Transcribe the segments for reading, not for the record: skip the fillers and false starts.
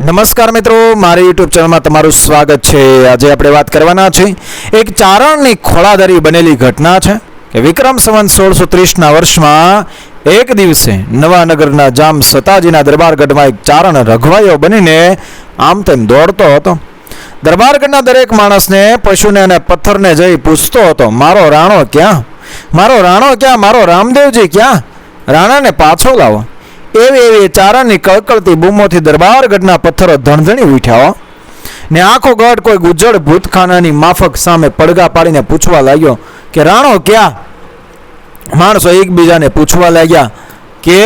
નમસ્કાર મિત્રો, મારી યુટ્યુબ ચેનલમાં તમારું સ્વાગત છે। આજે આપણે વાત કરવાના છે એક ચારણની ખોળાધારી બનેલી ઘટના છે કે વિક્રમ સંવત 1630ના વર્ષમાં એક દિવસે નવાનગરના જામ સતાજીના દરબારગઢમાં એક ચારણ રઘવાયો બનીને આમ તેમ દોડતો હતો। દરબારગઢના દરેક માણસને, પશુને અને પથ્થરને જઈ પૂછતો હતો, મારો રાણો ક્યાં, મારો રાણો ક્યાં, મારો રામદેવજી ક્યાં, રાણાને પાછો લાવો। એવી ચારણની કળકળતી બૂમોથી દરબારગઢના પથ્થરો ધણધણી ઉઠ્યા ને આખો ગઢ કોઈ ગુજ્જળ ભૂતખાનાની માફક સામે પડઘા પાડીને પૂછવા લાગ્યો કે રાણો ક્યાં। માણસો એકબીજાને પૂછવા લાગ્યા કે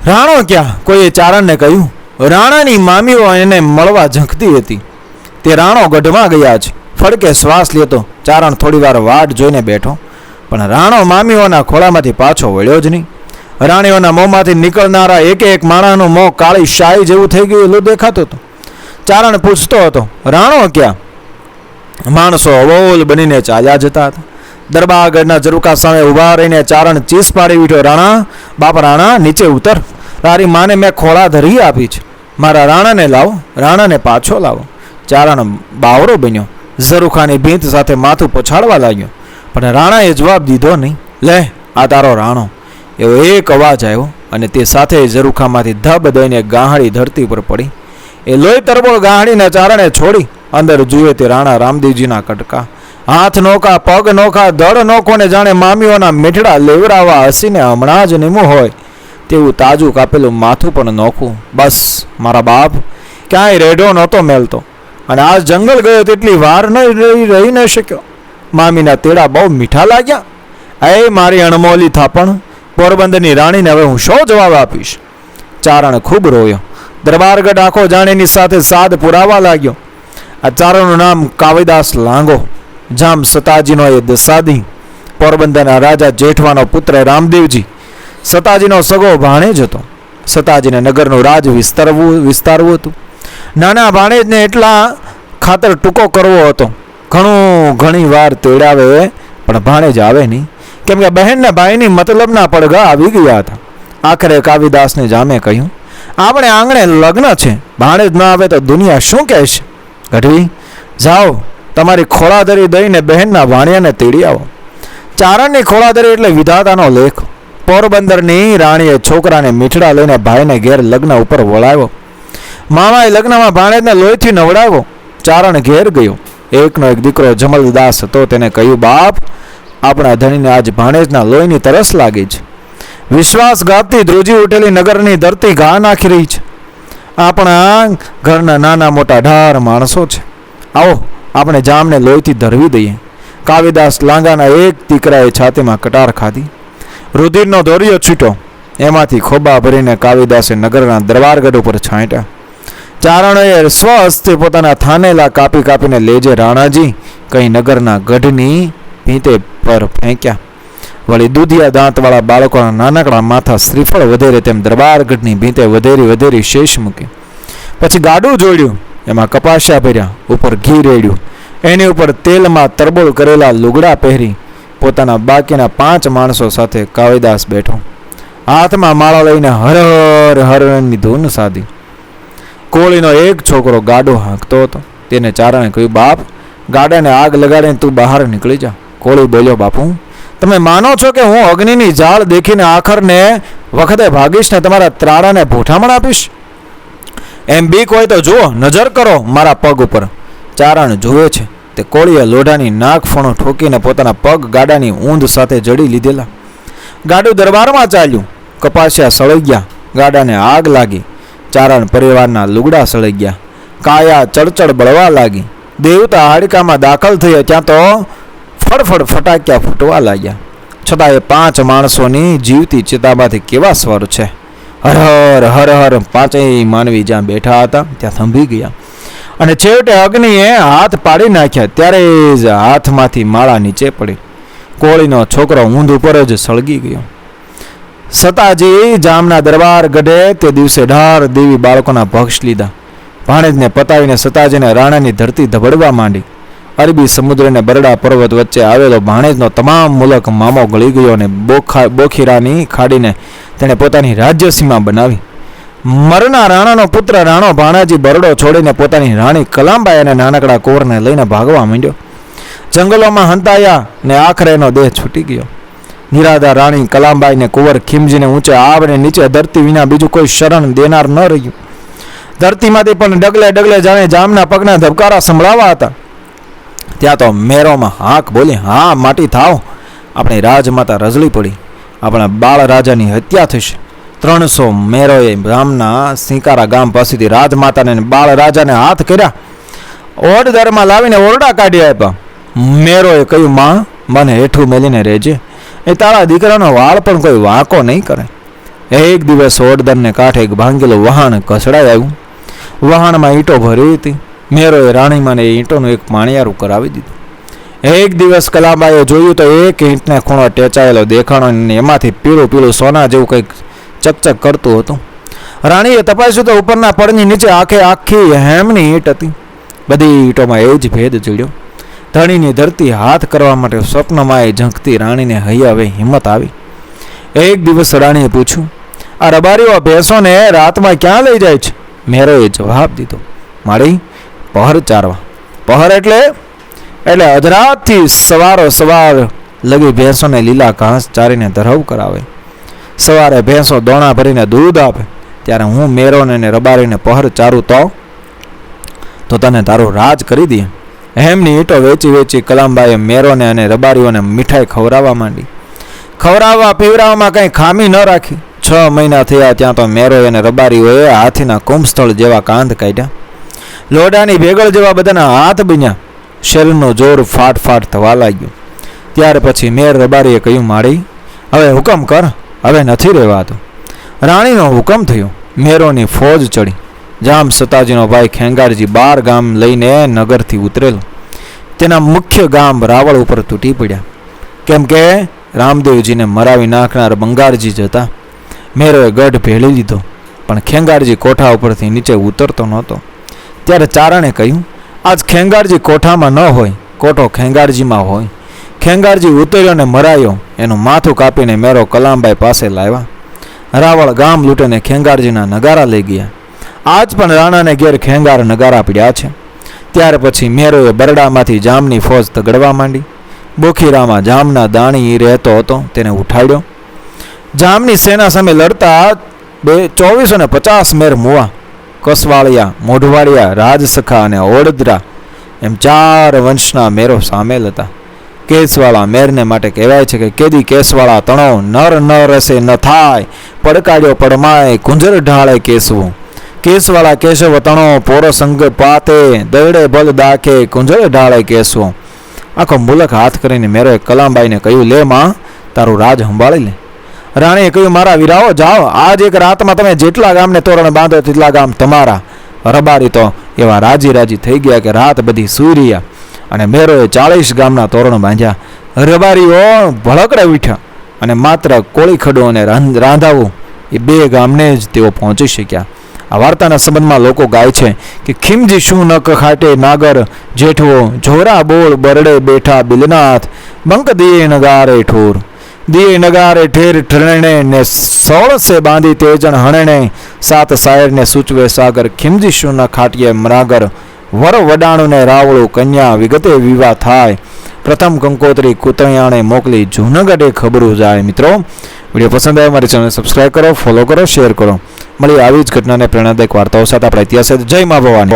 રાણો ક્યાં। કોઈએ ચારણને કહ્યું રાણાની મામીઓ એને મળવા ઝંખતી હતી, તે રાણો ગઢમાં ગયા છે। ફડકે શ્વાસ લેતો ચારણ થોડી વાર વાટ જોઈને બેઠો, પણ રાણો મામીઓના ખોળામાંથી પાછો વળ્યો જ નહીં। રાણીઓના મોંમાંથી નીકળનારા એક એક માણાનું મોં કાળી શાહી જેવું થઈ ગયેલું દેખાતું હતું। ચારણ પૂછતો હતો રાણો ક્યાં। માણસો અવોલ બનીને ચાલ્યા જતા હતા। દરબારગઢના ઝરૂખા સામે ઊભા રહીને ચારણ ચીસ પાડી ઉઠ્યો, રાણા બાપ, રાણા નીચે ઉતર, તારી માને મેં ખોળા ધરી આપી છે, મારા રાણાને લાવો, રાણાને પાછો લાવો। ચારણ બાવરો બન્યો, ઝરૂખાની ભીંત સાથે માથું પછાડવા લાગ્યો, પણ રાણાએ જવાબ દીધો નહીં। લે આ તારો રાણો, એવો એક અવાજ આવ્યો અને તે સાથે ઝરૂખામાંથી ધબ દઈને ગાહડી ધરતી પર પડી। એ લોહી તરબોળ ગાહડીને ચારણે છોડી અંદર જુએ તે રાણા રામદેવજીના કટકા, હાથ નોખા, પગ નોખા, દળ નોખો ને જાણે મામીઓના મીઠડા લેવરાવા હસીને હમણાં જ નીમું હોય તેવું તાજું કાપેલું માથું પણ નોખું। બસ મારા બાપ ક્યાંય રેઢો નહોતો મેલતો અને આ જંગલ ગયો તેટલી વાર રહી ન શક્યો। મામીના તેડા બહુ મીઠા લાગ્યા। એ મારી અણમોલી થાપણ, પોરબંદરની રાણીને હવે હું શો જવાબ આપીશ। ચારણ ખૂબ રોયો, દરબારગઢ આખો જાણીની સાથે સાદ પુરાવા લાગ્યો। આ ચારણનું નામ કાવિદાસ લાંગો, જામ સતાજીનો એ દસાદી, પોરબંદરના રાજા જેઠવાનો પુત્ર રામદેવજી, સતાજીનો સગો ભાણેજ હતો। સતાજીને નગરનું રાજ વિસ્તારવું હતું। નાના ભાણેજને એટલા ખાતર ટૂંકો કરવો હતો। ઘણી વાર તેડાવે પણ ભાણેજ આવે નહીં, કેમ કે બહેનના ભાઈની મતલબના પડઘા આવી ગયા હતા। આખરે કાવિદાસને જામે કહ્યું, આપણે આંગણે લગ્ન છે, ભાણેજ ન આવે તો દુનિયા શું કહેશે। ગઢવી જાઓ, તમારી ખોળાધરી દઈને બહેનના ભાણિયાને તેડી આવો। ચારણની ખોળાધરી એટલે વિધાતાનો લેખ। પોરબંદરની રાણીએ છોકરાને મીઠડા લઈને ભાઈને ઘેર લગ્ન ઉપર વળાવ્યો। મામાએ લગ્નમાં ભાણેજને લોહીથી નવડાવ્યો। ચારણ ઘેર ગયો। એકનો એક દીકરો જમલદાસ હતો, તેને કહ્યું, બાપ આપણા ધણીને આજ ભાણેજના લોહીની તરસ લાગી છે। વિશ્વાસઘાતથી ધ્રુજી ઉઠેલી નગરની ધરતી ઘા નાખી રહી છે। આપણા ઘરના નાના મોટા ઢાર માણસો છે, આવો આપણે જામને લોહીથી ધરવી દઈએ। કાવિદાસ લાંગાના એક દીકરાએ છાતીમાં કટાર ખાધી, રુધિરનો દોરિયો છૂટ્યો, એમાંથી ખોબા ભરીને કાવિદાસે નગરના દરબારગઢ ઉપર છાંટ્યા। ચારણોએ સ્વહસ્તે પોતાના થાનેલા કાપીને લેજે રાણાજી કઈ નગરના ગઢની ભીંતે પર ફેંક્યા। વળી દૂધિયા દાંતવાળા બાળકોના નાનકડા માથા શ્રીફળ વધેરે તેમ દરબારગઢની ભીંતે વધેરી શેષ મૂકી। પછી ગાડું જોડ્યું, એમાં કપાસિયા ભર્યા, ઉપર ઘી રેડ્યું, એની ઉપર તેલમાં તરબોળ કરેલા લુગડા પહેરી પોતાના બાકીના 5 માણસો સાથે કાવિદાસ બેઠો। હાથમાં માળા લઈને હર હર હરની ધૂન સાધી। કોળીનો એક છોકરો ગાડો હાંકતો હતો, તેને ચારણે કહ્યું, બાપ ગાડાને આગ લગાડીને તું બહાર નીકળી જા। કોળી બોલ્યો, બાપુ તમે માનો છો કે હું અગ્નિની જાળ દેખીને આખરને વખતે ભાગીશ ને તમારા ત્રાડાને ભોઠામણ આપીશ? એમ બીક હોય તો જુઓ, નજર કરો મારા પગ ઉપર। ચારણ જુએ છે તે કોળીએ લોઢાની નાક ફણો ઠોકીને પોતાના પગ ગાડાની ઊંધ સાથે જડી લીધેલા। ગાડું દરબારમાં ચાલ્યું, કપાસિયા સળઈ ગયા, ગાડાને આગ લાગી, ચારણ પરિવારના લુગડા સળઈ ગયા, કાયા ચડચડ બળવા લાગી, દેવતા હાડકામાં દાખલ થયા ત્યાં તો ફડફડ ફટાક્યા ફૂટવા લાગ્યા। છતાં એ 5 માણસોની જીવતી ચિતામાંથી કેવા સ્વર છે, હર હર હર હર। 5 માનવી જ્યાં બેઠા હતા ત્યાં થંભી ગયા અને છેવટે અગ્નિએ હાથ પાડી નાખ્યા, ત્યારે જ હાથમાંથી માળા નીચે પડી। કોળીનો છોકરો ઊંધ ઉપર જ સળગી ગયો। સતાજી જામના દરબાર ગઢે તે દિવસે ઢાર દેવી બાળકોના ભક્ષ લીધા। ભાણેજને પતાવીને સતાજીને રાણાની ધરતી ધબડવા માંડી। અરબી સમુદ્રને બરડા પર્વત વચ્ચે આવેલો ભાણેજનો તમામ મુલક મામો ગળી ગયો અને બોખીરાની ખાડીને તેણે પોતાની રાજ્ય સીમા બનાવી। મરના રાણાનો પુત્ર રાણો ભાણાજી બરડો છોડીને પોતાની રાણી કલાંબાઈ અને નાનકડા કુંવરને લઈને ભાગવા માંડ્યો. જંગલોમાં હંતાયા ને આખરે એનો દેહ છૂટી ગયો. નિરાધાર રાણી કલાંબાઈ ને કુંવર ખીમજીને ઊંચે આવને નીચે ધરતી વિના બીજું કોઈ શરણ દેનાર ન રહ્યું. ધરતીમાંથી પણ ડગલે ડગલે જાણે જામના પગના ધબકારા સંભળાવા હતા. ત્યાં તો મેરોમાં હાક બોલી, હા માટી થાવ, આપણી રાજમાતા રજળી પડી, આપણા બાળ રાજાની હત્યા થશે. 300 મેરોએ ગામના સિંકારા ગામ પાસેથી રાજમાતાને બાળ રાજાને હાથ કર્યા, ઓરડામાં લાવીને ઓરડા કાઢી આપ્યા. મેરોએ કહ્યું, માં મને હેઠું મેલીને રહેજે, એ તારા દીકરાનો વાળ પણ કોઈ વાંકો નહીં કરે. એક દિવસ ઓરડાને કાંઠે એક ભાંગેલું વહાણ ઘસડાઈ આવ્યું. વહાણમાં ઈંટો ભરી હતી. મેરોએ રાણીમાને એ ઈંટોનું એક પાણિયારું કરાવી દીધું. એક દિવસ કલાબાઈએ જોયું તો એક ઈંટને ખૂણો ટેચાયેલો દેખાણો અને એમાંથી પીળું પીળું સોના જેવું કંઈક ચકચક કરતું હતું. રાણીએ તપાસ્યું તો ઉપરના પડની નીચે આખી હેમની ઈંટ હતી. બધી ઈંટોમાં એ જ ભેદ ચડ્યો. ધણીની ધરતી હાથ કરવા માટે સ્વપ્નમાં એ ઝંખતી રાણીને હવે હિંમત આવી. એક દિવસ રાણીએ પૂછ્યું, આ રબારીઓ ભેંસોને રાતમાં ક્યાં લઈ જાય છે? મેરોએ જવાબ દીધો, મારી પહર ચારવા. પહર એટલે અધરાતથી સવાર લગી ભેંસોને લીલા ઘાસ ચારીને ધરવ કરાવે. સવારે ભેંસો દોણા ભરીને દૂધ આપે, ત્યારે હું મેરોને રબારીને પહર ચારું તો તને તારું રાજ કરી દે. હેમની ઈંટો વેચી વેચી કલાંબાઈએ મેરોને અને રબારીઓને મીઠાઈ ખવડાવવા માંડી. ખવડાવવા પીવડાવવામાં કંઈ ખામી ન રાખી. 6 મહિના થયા ત્યાં તો મેરો અને રબારીઓએ હાથીના કુંભસ્થળ જેવા કાંધ કાઢ્યા. લોડાની ભેગળ જેવા બધાના હાથ બન્યા. શરીરનું જોર ફાટ થવા લાગ્યું. ત્યાર પછી મેર રબારીએ કહ્યું, માળી હવે હુકમ કર, હવે નથી રહેવાતું. રાણીનો હુકમ થયો. મેરોની ફોજ ચડી. જામ સતાજીનો ભાઈ ખેંગારજી 12 ગામ લઈને નગરથી ઉતરેલો. તેના મુખ્ય ગામ રાવળ ઉપર તૂટી પડ્યા, કેમ કે રામદેવજીને મરાવી નાખનાર બંગારજી જ હતા. મેરોએ ગઢ ભેળી લીધો, પણ ખેંગારજી કોઠા ઉપરથી નીચે ઉતરતો નહોતો. ત્યારે ચારણે કહ્યું, આજ ખેંગારજી કોઠામાં ન હોય, કોઠો ખેંગારજીમાં હોય. ખેંગારજી ઉતર્યો ને મરાયો. એનું માથું કાપીને મેરો કલાંબાઈ પાસે લાવ્યા. રાવળ ગામ લૂંટીને ખેંગારજીના નગારા લઈ ગયા. આજ પણ રાણાને ઘેર ખેંગાર નગારા પડ્યા છે. ત્યાર પછી મેરોએ બરડામાંથી જામની ફોજ તગડવા માંડી. બોખીરામાં જામના દાણી રહેતો હતો, તેને ઉઠાડ્યો. જામની સેના સામે લડતા 2450 મેર મુવા, કસવાળિયા, મોઢવાડિયા, રાજસખા અને ઓડદરા એમ 4 વંશના મેરો સામેલ હતા. કેસવાળા મેરને માટે કહેવાય છે કે કેદી કેસવાળા તણો નર ન રસે ન થાય, પડકાડ્યો પડમાય કુંજર ઢાળે કેસવું. કેસવાળા કેશવ તણો પોરો સંગ પાતે, દરડે બલ દાખે કુંજર ઢાળે કેસવો. આખો મુલક હાથ કરીને મેરોએ કલાંબાઈને કહ્યું, લે માં, તારું રાજ સંભાળી લે. રાણીએ કહ્યું, મારા વીરાઓ જાઓ, આજ એક રાતમાં તમે જેટલા ગામને તોરણ બાંધો તેટલા ગામ તમારા. રબારી તો એવા રાજી થઈ ગયા કે રાત બધી સૂઈ રહ્યા, અને મેરોએ 40 ગામના તોરણ બાંધ્યા. રબારીઓ ભળકડે ઉઠ્યા, અને માત્ર કોળીખડું અને રાંધાવું એ 2 ગામને જ તેઓ પહોંચી શક્યા. આ વાર્તાના સંબંધમાં લોકો ગાય છે કે ખીમજી શું ન કખાટે નાગર જેઠવો, જોરા બોળ બરડે બેઠા બિલનાથ, બંક દિયે નગારે ઠોર. દિયે નગારે ઠેર ઠરણે ને 16 બાંધી તેજણ હણણે, 7 શાયરને સૂચવે સાગર, ખીમજી શું ન ખાટીએ મરાગર. વર વડાણું ને રાવળું કન્યા વિગતે વિવાહ થાય, પ્રથમ કંકોત્રી કુતૈયાણે મોકલી, જૂનાગઢે ખબરું જાય. મિત્રો, વિડીયો પસંદ આવે મારી ચેનલ સબસ્ક્રાઈબ કરો, ફોલો કરો, શેર કરો. મળી આવી જ ઘટનાને પ્રેરણાદાયક વાર્તાઓ સાથે આપણા ઇતિહાસ. જય મા ભવાની.